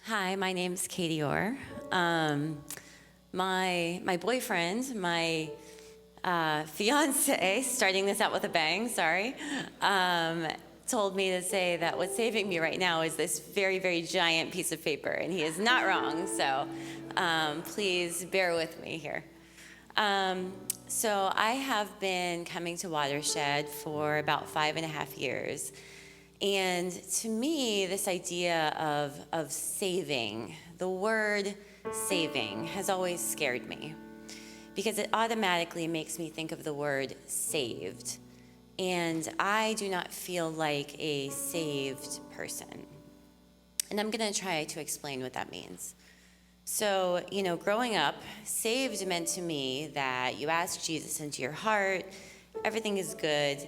Hi, my name's Katie Orr. My boyfriend, my fiance, starting this out with a bang, sorry, told me to say that what's saving me right now is this very, very giant piece of paper, and he is not wrong, so please bear with me here. So I have been coming to Watershed for about 5.5 years. And to me, this idea of saving, the word saving, has always scared me because it automatically makes me think of the word saved. And I do not feel like a saved person. And I'm going to try to explain what that means. So, growing up, saved meant to me that you ask Jesus into your heart, everything is good,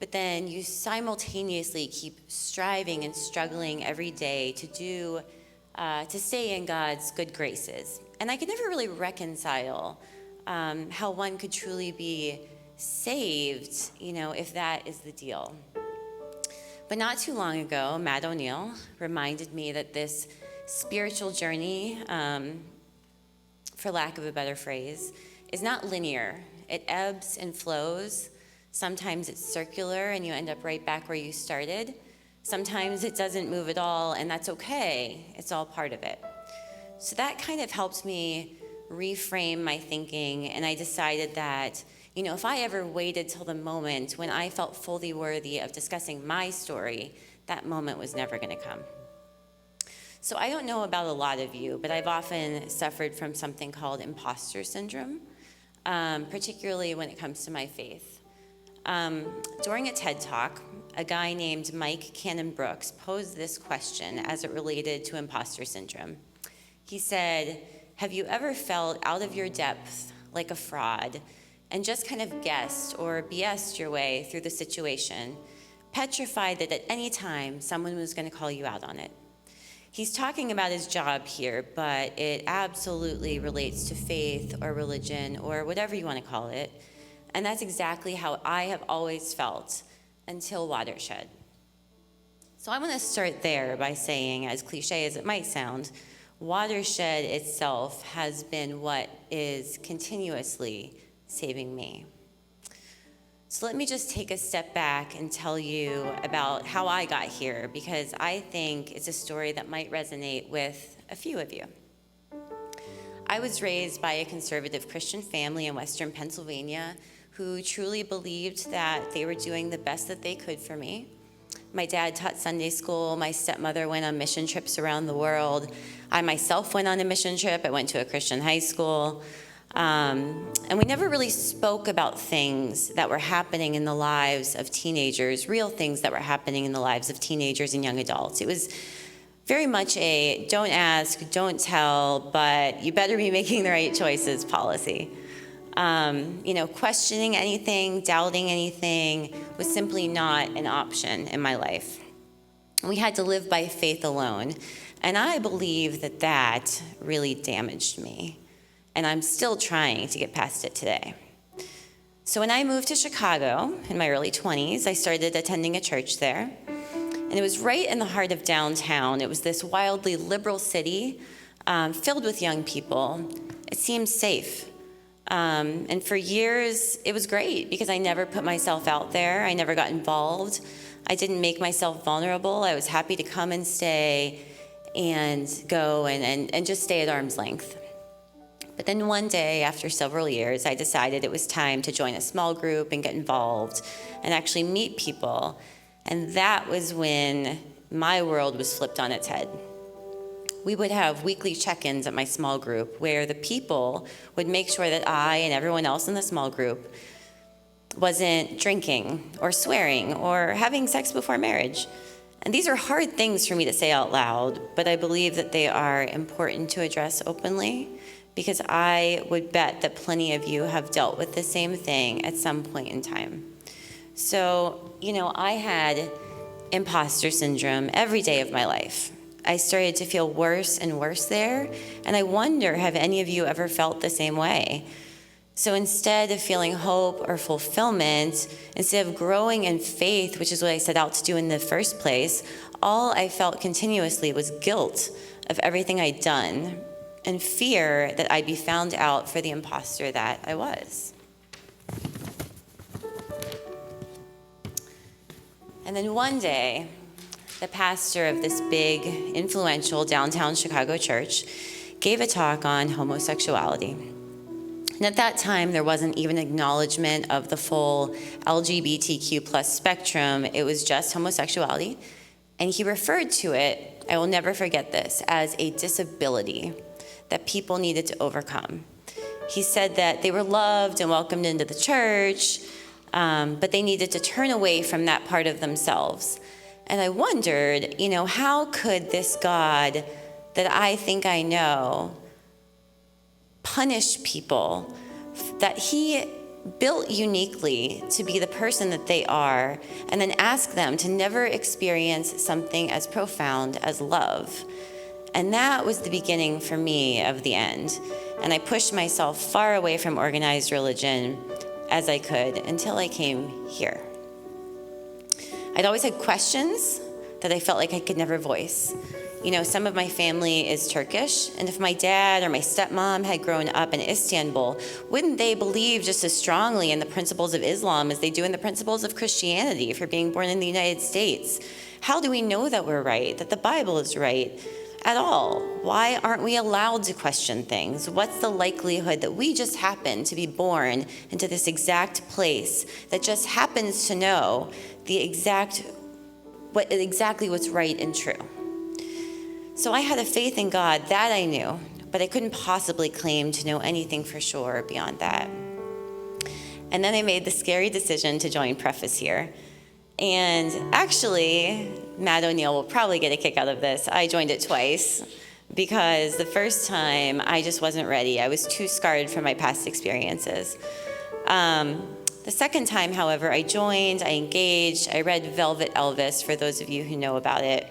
but then you simultaneously keep striving and struggling every day to stay in God's good graces. And I could never really reconcile how one could truly be saved, if that is the deal. But not too long ago, Matt O'Neill reminded me that this spiritual journey, for lack of a better phrase, is not linear. It ebbs and flows. Sometimes it's circular and you end up right back where you started. Sometimes it doesn't move at all, and that's okay. It's all part of it. So that kind of helped me reframe my thinking, and I decided that, if I ever waited till the moment when I felt fully worthy of discussing my story, that moment was never going to come. So I don't know about a lot of you, but I've often suffered from something called imposter syndrome, particularly when it comes to my faith. During a TED Talk, a guy named Mike Cannon-Brookes posed this question as it related to imposter syndrome. He said, have you ever felt out of your depth like a fraud and just kind of guessed or BS'd your way through the situation, petrified that at any time someone was going to call you out on it? He's talking about his job here, but it absolutely relates to faith or religion or whatever you want to call it. And that's exactly how I have always felt until Watershed. So I want to start there by saying, as cliche as it might sound, Watershed itself has been what is continuously saving me. So let me just take a step back and tell you about how I got here, because I think it's a story that might resonate with a few of you. I was raised by a conservative Christian family in Western Pennsylvania who truly believed that they were doing the best that they could for me. My dad taught Sunday school. My stepmother went on mission trips around the world. I myself went on a mission trip. I went to a Christian high school. And we never really spoke about things that were happening in the lives of teenagers, real things that were happening in the lives of teenagers and young adults. It was very much a don't ask, don't tell, but you better be making the right choices policy. Questioning anything, doubting anything was simply not an option in my life. We had to live by faith alone, and I believe that really damaged me, and I'm still trying to get past it today. So when I moved to Chicago in my early 20s, I started attending a church there, and it was right in the heart of downtown. It was this wildly liberal city filled with young people. It seemed safe. And for years, it was great because I never put myself out there. I never got involved. I didn't make myself vulnerable. I was happy to come and stay and go and just stay at arm's length. But then one day, after several years, I decided it was time to join a small group and get involved and actually meet people. And that was when my world was flipped on its head. We would have weekly check-ins at my small group where the people would make sure that I and everyone else in the small group wasn't drinking or swearing or having sex before marriage. And these are hard things for me to say out loud, but I believe that they are important to address openly because I would bet that plenty of you have dealt with the same thing at some point in time. So, I had imposter syndrome every day of my life. I started to feel worse and worse there, and I wonder, have any of you ever felt the same way? So instead of feeling hope or fulfillment, instead of growing in faith, which is what I set out to do in the first place, all I felt continuously was guilt of everything I'd done and fear that I'd be found out for the imposter that I was. And then one day, the pastor of this big, influential downtown Chicago church gave a talk on homosexuality. And at that time, there wasn't even acknowledgement of the full LGBTQ plus spectrum. It was just homosexuality. And he referred to it, I will never forget this, as a disability that people needed to overcome. He said that they were loved and welcomed into the church, but they needed to turn away from that part of themselves. And I wondered, how could this God that I think I know punish people that he built uniquely to be the person that they are, and then ask them to never experience something as profound as love? And that was the beginning for me of the end. And I pushed myself far away from organized religion as I could until I came here. I'd always had questions that I felt like I could never voice. Some of my family is Turkish, and if my dad or my stepmom had grown up in Istanbul, wouldn't they believe just as strongly in the principles of Islam as they do in the principles of Christianity for being born in the United States? How do we know that we're right, that the Bible is right at all? Why aren't we allowed to question things? What's the likelihood that we just happen to be born into this exact place that just happens to know exactly what's right and true? So I had a faith in God, that I knew, but I couldn't possibly claim to know anything for sure beyond that. And then I made the scary decision to join Preface here. And actually, Matt O'Neill will probably get a kick out of this. I joined it twice because the first time I just wasn't ready. I was too scarred from my past experiences. The second time, however, I joined, I engaged, I read Velvet Elvis, for those of you who know about it.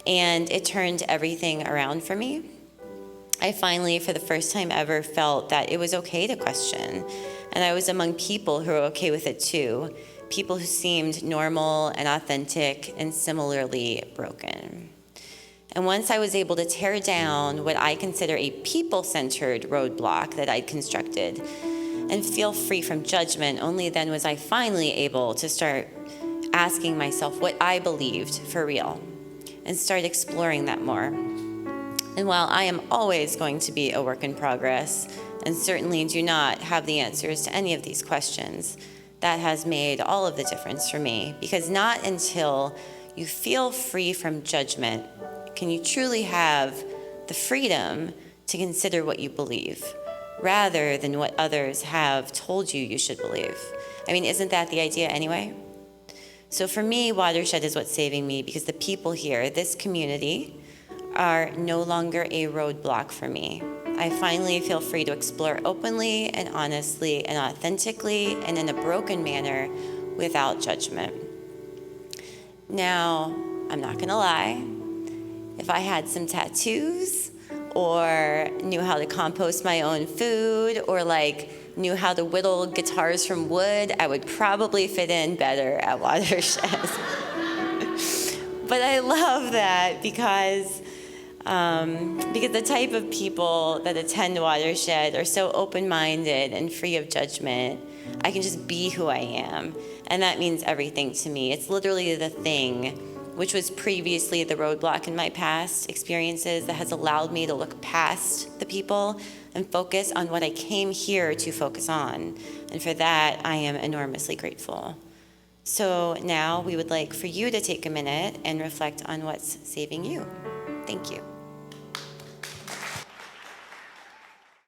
And it turned everything around for me. I finally, for the first time ever, felt that it was okay to question. And I was among people who were okay with it too. People who seemed normal and authentic and similarly broken. And once I was able to tear down what I consider a people-centered roadblock that I'd constructed and feel free from judgment, only then was I finally able to start asking myself what I believed for real, and start exploring that more. And while I am always going to be a work in progress, and certainly do not have the answers to any of these questions, that has made all of the difference for me. Because not until you feel free from judgment can you truly have the freedom to consider what you believe, rather than what others have told you should believe. I mean, isn't that the idea anyway? So for me, Watershed is what's saving me, because the people here, this community, are no longer a roadblock for me. I finally feel free to explore openly and honestly and authentically and in a broken manner without judgment. Now, I'm not gonna lie, if I had some tattoos or knew how to compost my own food or knew how to whittle guitars from wood, I would probably fit in better at Watershed. But I love that because the type of people that attend Watershed are so open-minded and free of judgment. I can just be who I am, and that means everything to me. It's literally the thing which was previously the roadblock in my past experiences that has allowed me to look past the people and focus on what I came here to focus on. And for that, I am enormously grateful. So now we would like for you to take a minute and reflect on what's saving you. Thank you.